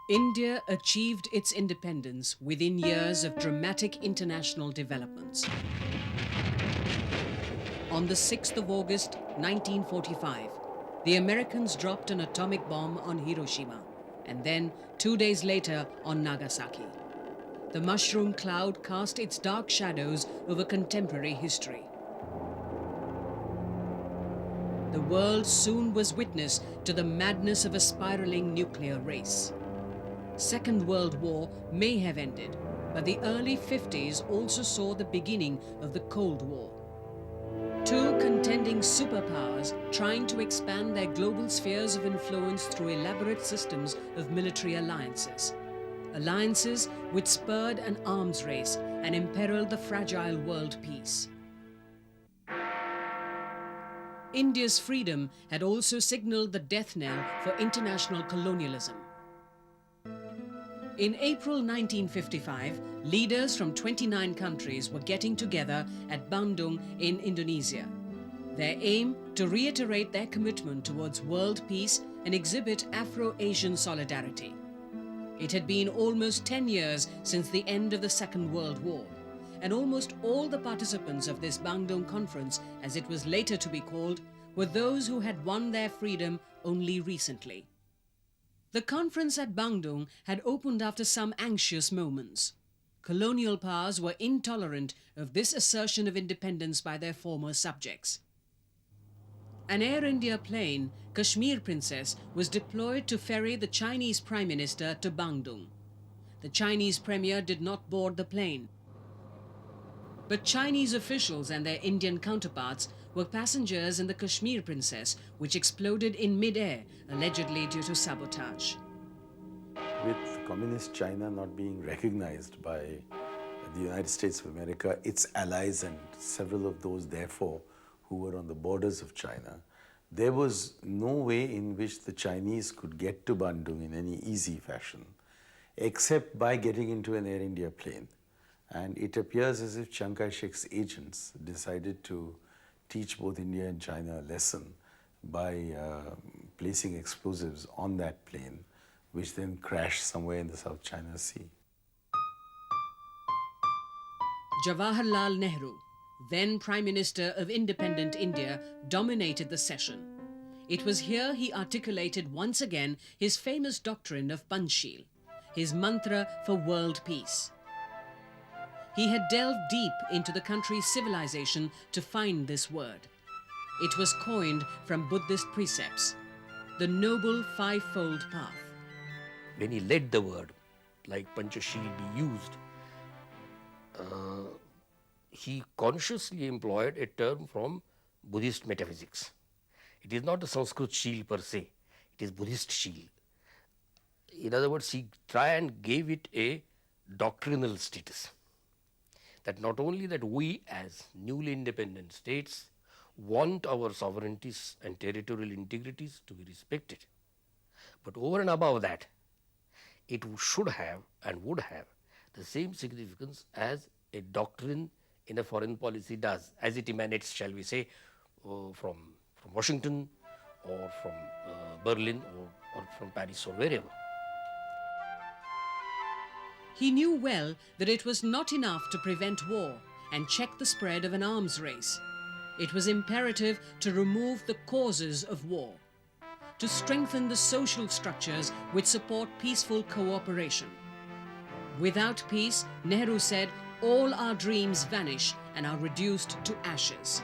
India achieved its independence within years of dramatic international developments. On the 6th of August 1945, the Americans dropped an atomic bomb on Hiroshima, and then 2 days later on Nagasaki. The mushroom cloud cast its dark shadows over contemporary history. The world soon was witness to the madness of a spiraling nuclear race. Second World War may have ended, but the early 50s also saw the beginning of the Cold War. Two contending superpowers trying to expand their global spheres of influence through elaborate systems of military alliances. Alliances which spurred an arms race and imperiled the fragile world peace. India's freedom had also signaled the death knell for international colonialism. In April 1955, leaders from 29 countries were getting together at Bandung in Indonesia. Their aim to reiterate their commitment towards world peace and exhibit Afro-Asian solidarity. It had been almost 10 years since the end of the Second World War, and almost all the participants of this Bandung conference, as it was later to be called, were those who had won their freedom only recently. The conference at Bandung had opened after some anxious moments. Colonial powers were intolerant of this assertion of independence by their former subjects. An Air India plane, Kashmir Princess, was deployed to ferry the Chinese Prime Minister to Bandung. The Chinese Premier did not board the plane. But Chinese officials and their Indian counterparts were passengers in the Kashmir Princess, which exploded in mid-air, allegedly due to sabotage. With communist China not being recognized by the United States of America, its allies, and several of those, therefore, who were on the borders of China, there was no way in which the Chinese could get to Bandung in any easy fashion, except by getting into an Air India plane. And it appears as if Chiang Kai-shek's agents decided to teach both India and China a lesson by placing explosives on that plane, which then crashed somewhere in the South China Sea. Jawaharlal Nehru, then Prime Minister of independent India, dominated the session. It was here he articulated once again his famous doctrine of Panchsheel, his mantra for world peace. He had delved deep into the country's civilization to find this word. It was coined from Buddhist precepts, the noble five-fold path. When he let the word, like Panchasheel, be used, he consciously employed a term from Buddhist metaphysics. It is not the Sanskrit sheel per se, it is Buddhist sheel. In other words, he tried and gave it a doctrinal status. That not only that we as newly independent states want our sovereignties and territorial integrities to be respected, but over and above that, it should have and would have the same significance as a doctrine in a foreign policy does, as it emanates, shall we say, from Washington or from Berlin or from Paris or wherever. He knew well that it was not enough to prevent war and check the spread of an arms race. It was imperative to remove the causes of war, to strengthen the social structures which support peaceful cooperation. Without peace, Nehru said, all our dreams vanish and are reduced to ashes.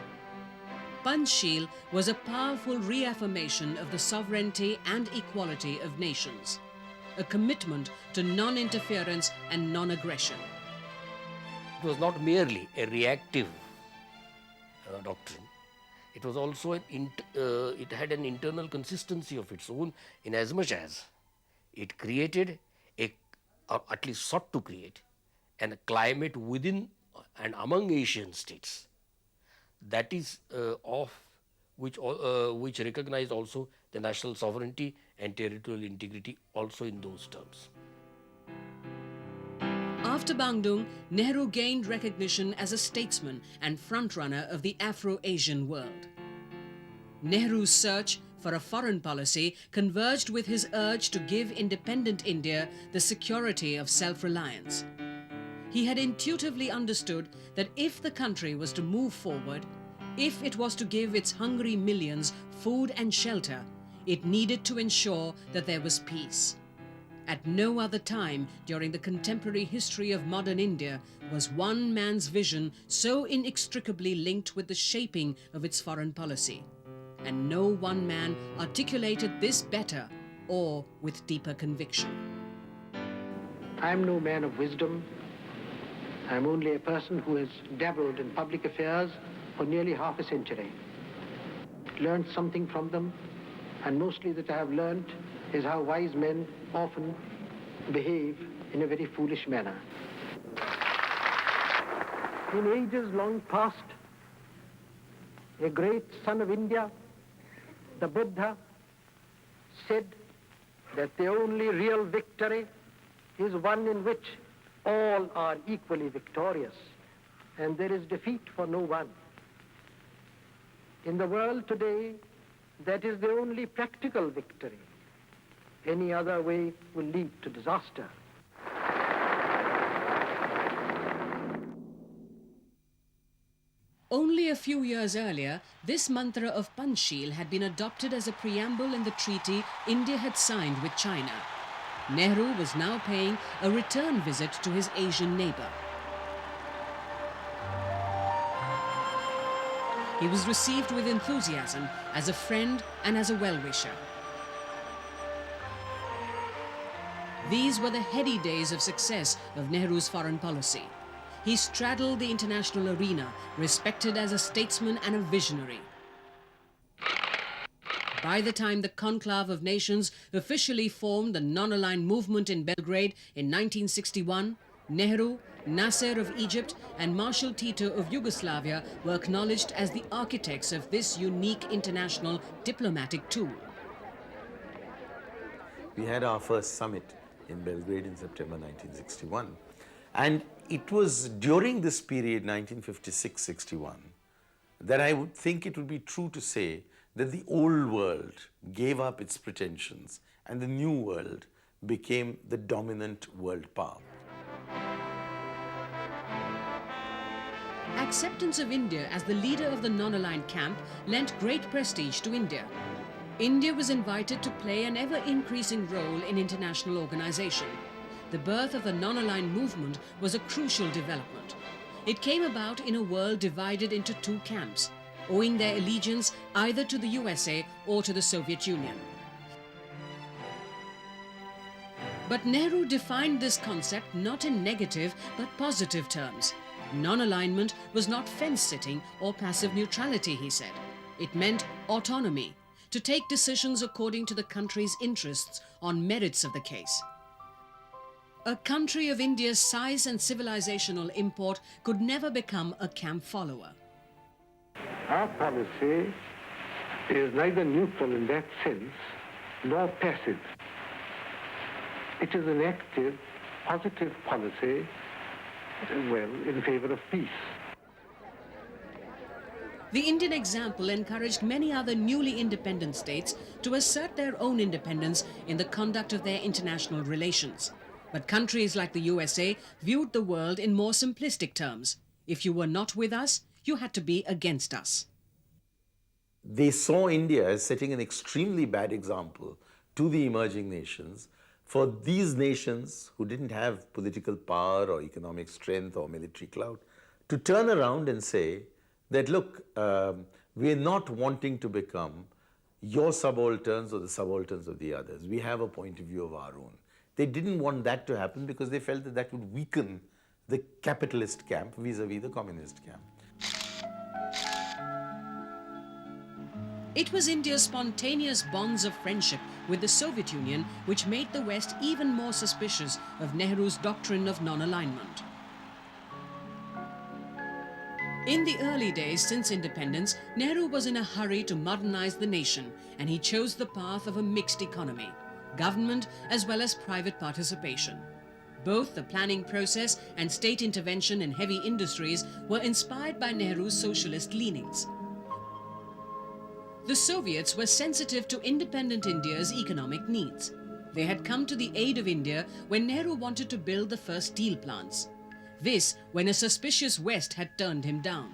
Panchsheel was a powerful reaffirmation of the sovereignty and equality of nations, a commitment to non-interference and non-aggression. It was not merely a reactive doctrine. It was also it had an internal consistency of its own, in as much as it created or at least sought to create, a climate within and among Asian states that is which recognized also the national sovereignty and territorial integrity also in those terms. After Bandung, Nehru gained recognition as a statesman and frontrunner of the Afro-Asian world. Nehru's search for a foreign policy converged with his urge to give independent India the security of self-reliance. He had intuitively understood that if the country was to move forward, if it was to give its hungry millions food and shelter, it needed to ensure that there was peace. At no other time during the contemporary history of modern India was one man's vision so inextricably linked with the shaping of its foreign policy. And no one man articulated this better or with deeper conviction. I am no man of wisdom. I am only a person who has dabbled in public affairs for nearly half a century. Learned something from them, and mostly that I have learned is how wise men often behave in a very foolish manner. In ages long past, a great son of India, the Buddha, said that the only real victory is one in which all are equally victorious, and there is defeat for no one. In the world today, that is the only practical victory. Any other way will lead to disaster. Only a few years earlier, this mantra of Panchsheel had been adopted as a preamble in the treaty India had signed with China. Nehru was now paying a return visit to his Asian neighbor. He was received with enthusiasm as a friend and as a well-wisher. These were the heady days of success of Nehru's foreign policy. He straddled the international arena, respected as a statesman and a visionary. By the time the conclave of nations officially formed the non-aligned movement in Belgrade in 1961, Nehru, Nasser of Egypt and Marshal Tito of Yugoslavia were acknowledged as the architects of this unique international diplomatic tool. We had our first summit in Belgrade in September 1961. And it was during this period, 1956-61, that I would think it would be true to say that the old world gave up its pretensions and the new world became the dominant world power. Acceptance of India as the leader of the non-aligned camp lent great prestige to India. India was invited to play an ever-increasing role in international organization. The birth of the non-aligned movement was a crucial development. It came about in a world divided into two camps, owing their allegiance either to the USA or to the Soviet Union. But Nehru defined this concept not in negative but positive terms. Non-alignment was not fence-sitting or passive neutrality, he said. It meant autonomy, to take decisions according to the country's interests on merits of the case. A country of India's size and civilizational import could never become a camp follower. Our policy is neither neutral in that sense nor passive. It is an active, positive policy, well, in favor of peace. The Indian example encouraged many other newly independent states to assert their own independence in the conduct of their international relations. But countries like the USA viewed the world in more simplistic terms. If you were not with us, you had to be against us. They saw India as setting an extremely bad example to the emerging nations for these nations who didn't have political power or economic strength or military clout to turn around and say that, look, we're not wanting to become your subalterns or the subalterns of the others. We have a point of view of our own. They didn't want that to happen because they felt that that would weaken the capitalist camp vis-a-vis the communist camp. It was India's spontaneous bonds of friendship with the Soviet Union which made the West even more suspicious of Nehru's doctrine of non-alignment. In the early days since independence, Nehru was in a hurry to modernize the nation, and he chose the path of a mixed economy, government as well as private participation. Both the planning process and state intervention in heavy industries were inspired by Nehru's socialist leanings. The Soviets were sensitive to independent India's economic needs. They had come to the aid of India when Nehru wanted to build the first steel plants. This when a suspicious West had turned him down.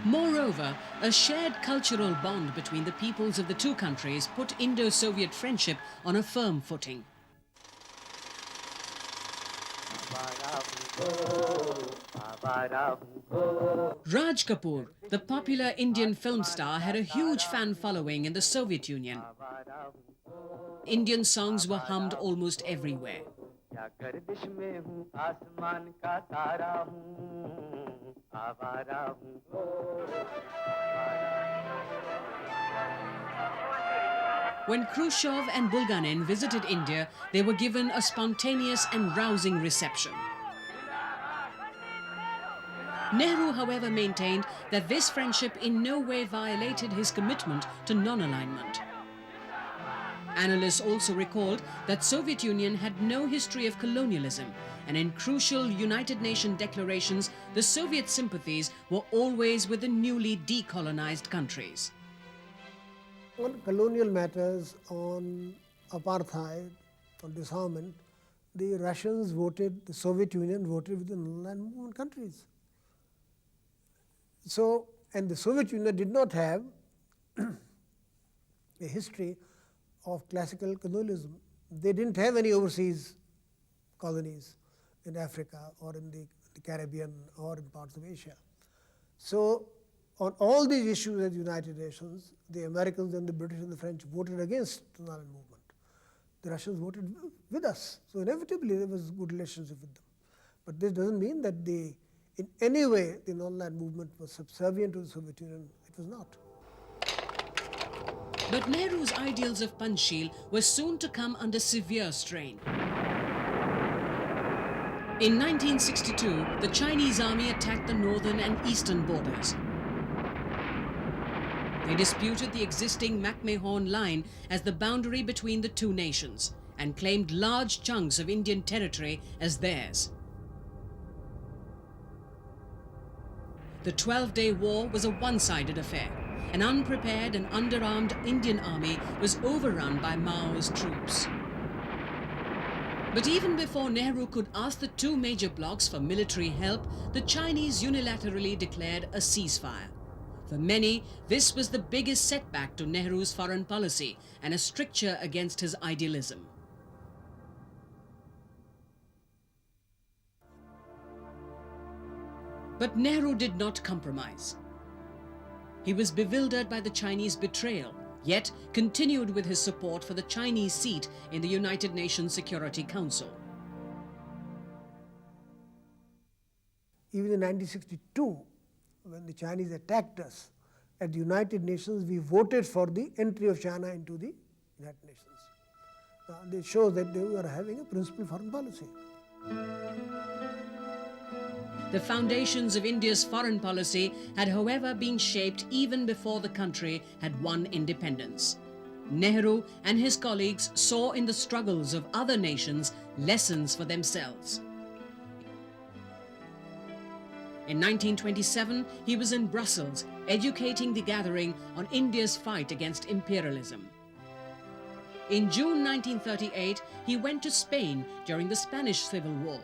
Moreover, a shared cultural bond between the peoples of the two countries put Indo-Soviet friendship on a firm footing. Raj Kapoor, the popular Indian film star, had a huge fan following in the Soviet Union. Indian songs were hummed almost everywhere. When Khrushchev and Bulganin visited India, they were given a spontaneous and rousing reception. Nehru, however, maintained that this friendship in no way violated his commitment to non-alignment. Analysts also recalled that Soviet Union had no history of colonialism, and in crucial United Nations declarations, the Soviet sympathies were always with the newly decolonized countries. On colonial matters, on apartheid, on disarmament, the Russians voted, the Soviet Union voted with the non-aligned movement countries. So, and the Soviet Union did not have a history of classical colonialism. They didn't have any overseas colonies in Africa or in the Caribbean or in parts of Asia. So, on all these issues at the United Nations, the Americans and the British and the French voted against the non-aligned movement. The Russians voted with us. So, inevitably there was good relationship with them. But this doesn't mean that in any way the non-aligned movement was subservient to the Soviet Union. It was not. But Nehru's ideals of Panchsheel were soon to come under severe strain. In 1962, the Chinese army attacked the northern and eastern borders. They disputed the existing McMahon line as the boundary between the two nations and claimed large chunks of Indian territory as theirs. The 12-day war was a one-sided affair. An unprepared and underarmed Indian army was overrun by Mao's troops. But even before Nehru could ask the two major blocs for military help, the Chinese unilaterally declared a ceasefire. For many, this was the biggest setback to Nehru's foreign policy and a stricture against his idealism. But Nehru did not compromise. He was bewildered by the Chinese betrayal, yet continued with his support for the Chinese seat in the United Nations Security Council. Even in 1962, when the Chinese attacked us at the United Nations, we voted for the entry of China into the United Nations. This shows that they were having a principled foreign policy. The foundations of India's foreign policy had, however, been shaped even before the country had won independence. Nehru and his colleagues saw in the struggles of other nations lessons for themselves. In 1927, he was in Brussels, educating the gathering on India's fight against imperialism. In June 1938, he went to Spain during the Spanish Civil War.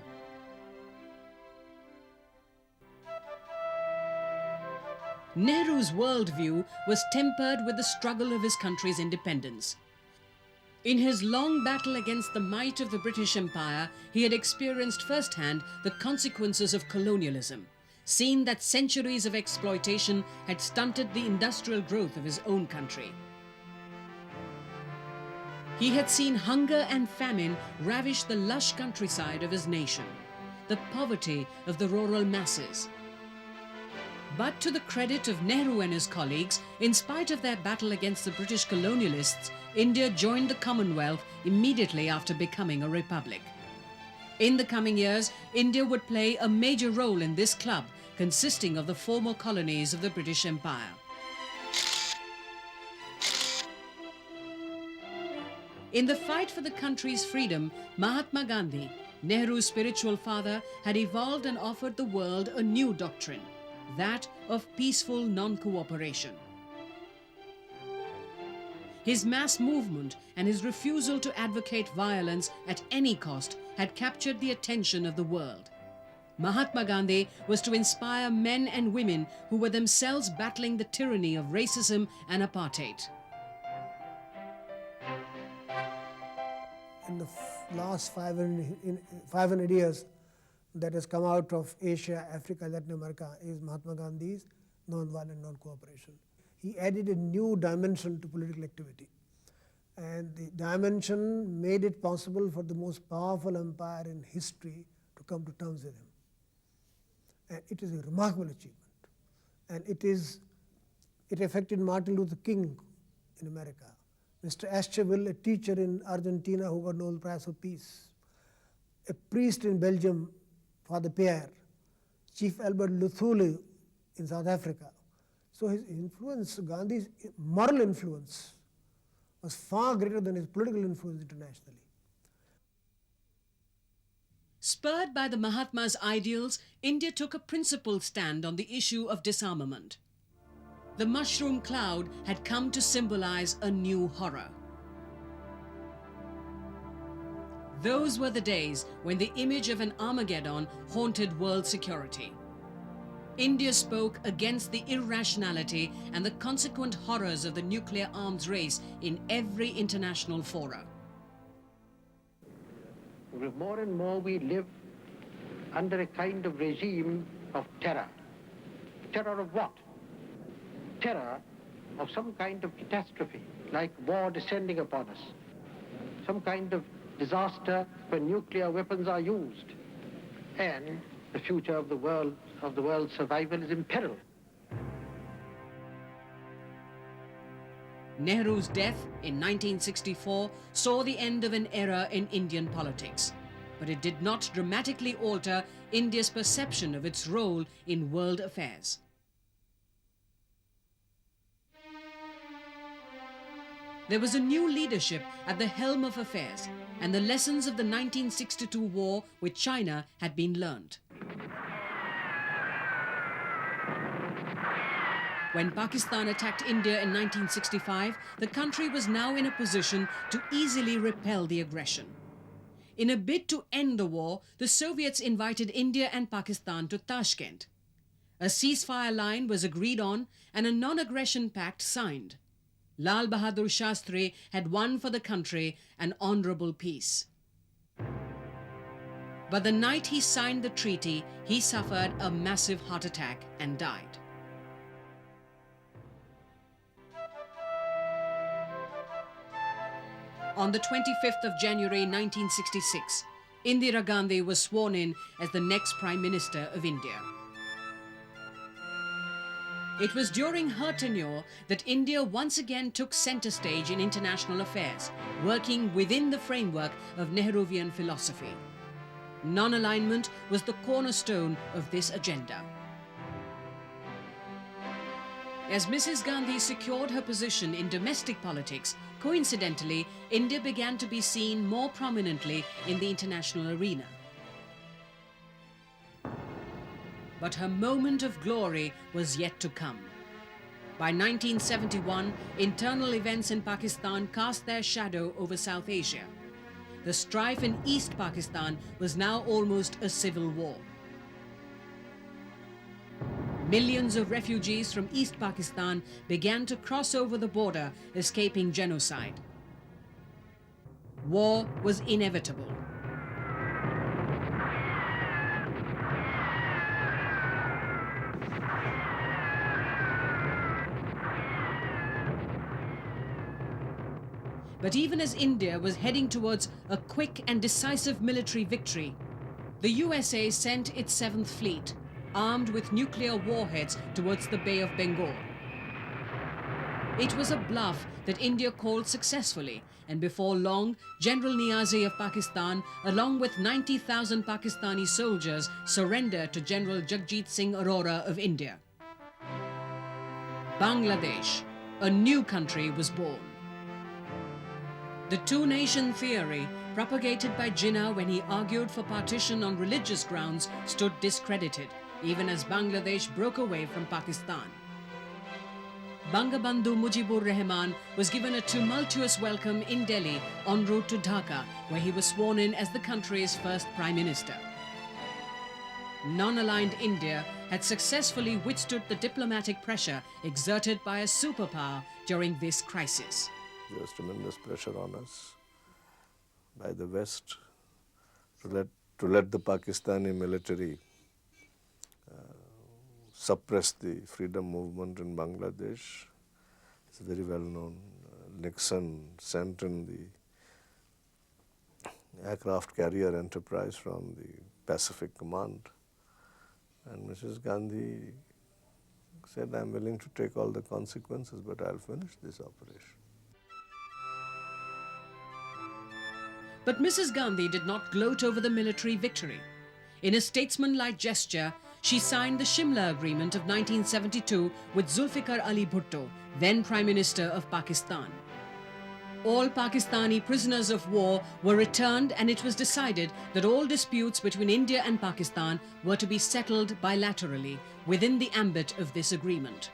Nehru's worldview was tempered with the struggle of his country's independence. In his long battle against the might of the British Empire, he had experienced firsthand the consequences of colonialism, seen that centuries of exploitation had stunted the industrial growth of his own country. He had seen hunger and famine ravish the lush countryside of his nation, the poverty of the rural masses. But to the credit of Nehru and his colleagues, in spite of their battle against the British colonialists, India joined the Commonwealth immediately after becoming a republic. In the coming years, India would play a major role in this club, consisting of the former colonies of the British Empire. In the fight for the country's freedom, Mahatma Gandhi, Nehru's spiritual father, had evolved and offered the world a new doctrine, that of peaceful non-cooperation. His mass movement and his refusal to advocate violence at any cost had captured the attention of the world. Mahatma Gandhi was to inspire men and women who were themselves battling the tyranny of racism and apartheid. In the last 500 years that has come out of Asia, Africa, Latin America is Mahatma Gandhi's non-violent, non-cooperation. He added a new dimension to political activity. And the dimension made it possible for the most powerful empire in history to come to terms with him. And it is a remarkable achievement. And it affected Martin Luther King in America, Mr. Asheville, a teacher in Argentina who got Nobel Prize for Peace, a priest in Belgium, Father Pierre, Chief Albert Luthuli in South Africa. So his influence, Gandhi's moral influence, was far greater than his political influence internationally. Spurred by the Mahatma's ideals, India took a principled stand on the issue of disarmament. The mushroom cloud had come to symbolize a new horror. Those were the days when the image of an Armageddon haunted world security. India spoke against the irrationality and the consequent horrors of the nuclear arms race in every international fora. More and more we live under a kind of regime of terror. Terror of what? Terror of some kind of catastrophe, like war descending upon us, some kind of disaster when nuclear weapons are used, and the future of the world's survival is imperiled. Nehru's death in 1964 saw the end of an era in Indian politics, but it did not dramatically alter India's perception of its role in world affairs. There was a new leadership at the helm of affairs, and the lessons of the 1962 war with China had been learned. When Pakistan attacked India in 1965, the country was now in a position to easily repel the aggression. In a bid to end the war, the Soviets invited India and Pakistan to Tashkent. A ceasefire line was agreed on and a non-aggression pact signed. Lal Bahadur Shastri had won for the country an honorable peace. But the night he signed the treaty, he suffered a massive heart attack and died. On the 25th of January 1966, Indira Gandhi was sworn in as the next Prime Minister of India. It was during her tenure that India once again took centre stage in international affairs, working within the framework of Nehruvian philosophy. Non-alignment was the cornerstone of this agenda. As Mrs. Gandhi secured her position in domestic politics, coincidentally, India began to be seen more prominently in the international arena. But her moment of glory was yet to come. By 1971, internal events in Pakistan cast their shadow over South Asia. The strife in East Pakistan was now almost a civil war. Millions of refugees from East Pakistan began to cross over the border, escaping genocide. War was inevitable. But even as India was heading towards a quick and decisive military victory, the USA sent its 7th Fleet, armed with nuclear warheads, towards the Bay of Bengal. It was a bluff that India called successfully, and before long, General Niazi of Pakistan, along with 90,000 Pakistani soldiers, surrendered to General Jagjit Singh Arora of India. Bangladesh, a new country, was born. The two-nation theory, propagated by Jinnah when he argued for partition on religious grounds, stood discredited, even as Bangladesh broke away from Pakistan. Bangabandhu Mujibur Rahman was given a tumultuous welcome in Delhi en route to Dhaka, where he was sworn in as the country's first Prime Minister. Non-aligned India had successfully withstood the diplomatic pressure exerted by a superpower during this crisis. There was tremendous pressure on us by the West to let the Pakistani military suppress the freedom movement in Bangladesh. It's very well known. Nixon sent in the aircraft carrier enterprise from the Pacific Command, and Mrs. Gandhi said, "I'm willing to take all the consequences, but I'll finish this operation." But Mrs. Gandhi did not gloat over the military victory. In a statesmanlike gesture, she signed the Shimla Agreement of 1972 with Zulfikar Ali Bhutto, then Prime Minister of Pakistan. All Pakistani prisoners of war were returned, and it was decided that all disputes between India and Pakistan were to be settled bilaterally within the ambit of this agreement.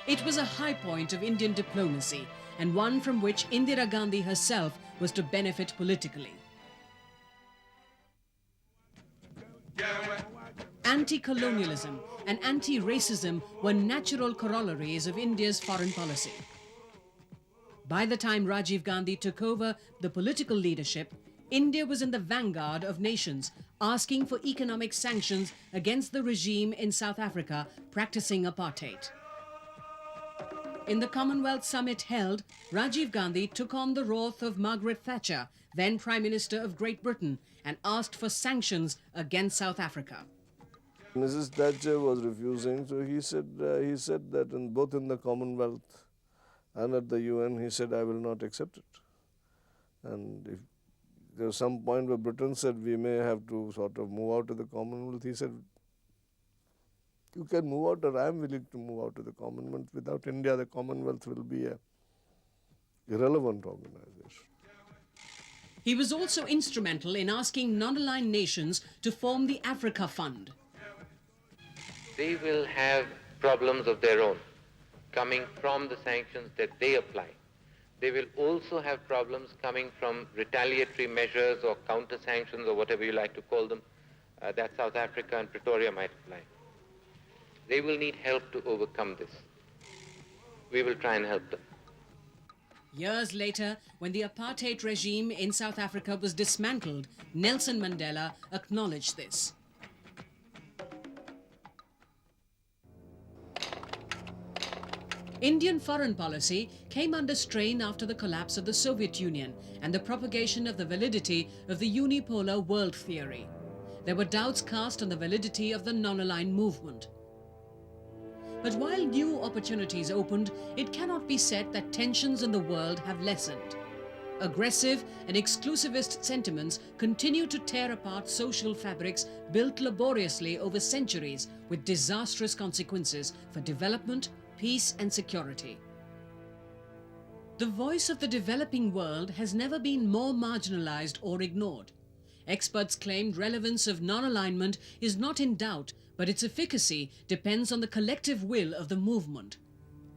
It was a high point of Indian diplomacy, and one from which Indira Gandhi herself was to benefit politically. Anti-colonialism and anti-racism were natural corollaries of India's foreign policy. By the time Rajiv Gandhi took over the political leadership, India was in the vanguard of nations asking for economic sanctions against the regime in South Africa practicing apartheid. In the Commonwealth Summit held, Rajiv Gandhi took on the wrath of Margaret Thatcher, then Prime Minister of Great Britain, and asked for sanctions against South Africa. Mrs. Thatcher was refusing, so he said that both in the Commonwealth and at the UN, he said, "I will not accept it." And if there was some point where Britain said we may have to sort of move out of the Commonwealth, he said, "You can move out, or I am willing to move out of the Commonwealth. Without India, the Commonwealth will be an irrelevant organization." He was also instrumental in asking non-aligned nations to form the Africa Fund. They will have problems of their own coming from the sanctions that they apply. They will also have problems coming from retaliatory measures or counter-sanctions or whatever you like to call them that South Africa and Pretoria might apply. They will need help to overcome this. We will try and help them. Years later, when the apartheid regime in South Africa was dismantled, Nelson Mandela acknowledged this. Indian foreign policy came under strain after the collapse of the Soviet Union and the propagation of the validity of the unipolar world theory. There were doubts cast on the validity of the non-aligned movement. But while new opportunities opened, it cannot be said that tensions in the world have lessened. Aggressive and exclusivist sentiments continue to tear apart social fabrics built laboriously over centuries with disastrous consequences for development, peace and security. The voice of the developing world has never been more marginalized or ignored. Experts claimed relevance of non-alignment is not in doubt, but its efficacy depends on the collective will of the movement.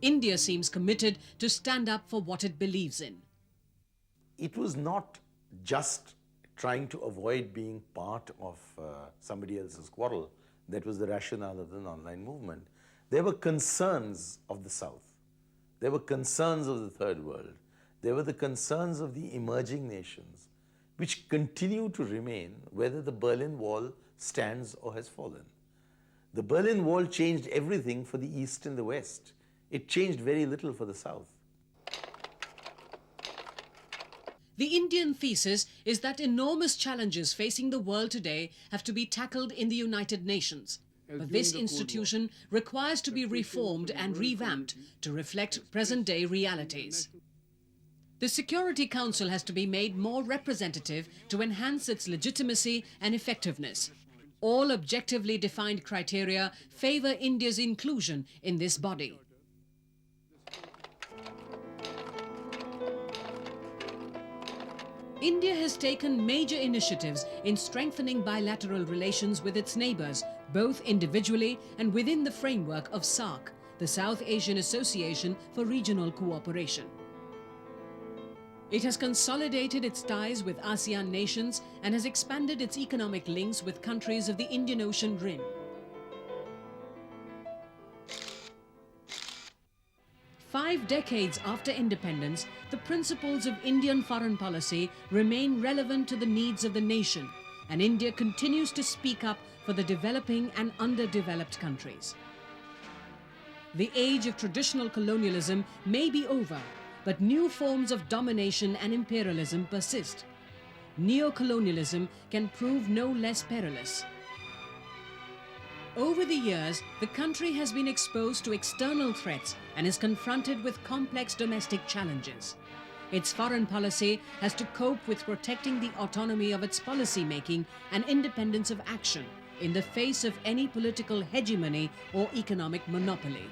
India seems committed to stand up for what it believes in. It was not just trying to avoid being part of somebody else's quarrel that was the rationale of the non-aligned movement. There were concerns of the South. There were concerns of the Third World. There were the concerns of the emerging nations, which continue to remain whether the Berlin Wall stands or has fallen. The Berlin Wall changed everything for the East and the West. It changed very little for the South. The Indian thesis is that enormous challenges facing the world today have to be tackled in the United Nations. But this institution requires to be reformed and revamped to reflect present-day realities. The Security Council has to be made more representative to enhance its legitimacy and effectiveness. All objectively defined criteria favor India's inclusion in this body. India has taken major initiatives in strengthening bilateral relations with its neighbors, both individually and within the framework of SAARC, the South Asian Association for Regional Cooperation. It has consolidated its ties with ASEAN nations and has expanded its economic links with countries of the Indian Ocean Rim. Five decades after independence, the principles of Indian foreign policy remain relevant to the needs of the nation, and India continues to speak up for the developing and underdeveloped countries. The age of traditional colonialism may be over, but new forms of domination and imperialism persist. Neo-colonialism can prove no less perilous. Over the years, the country has been exposed to external threats and is confronted with complex domestic challenges. Its foreign policy has to cope with protecting the autonomy of its policy making and independence of action in the face of any political hegemony or economic monopoly.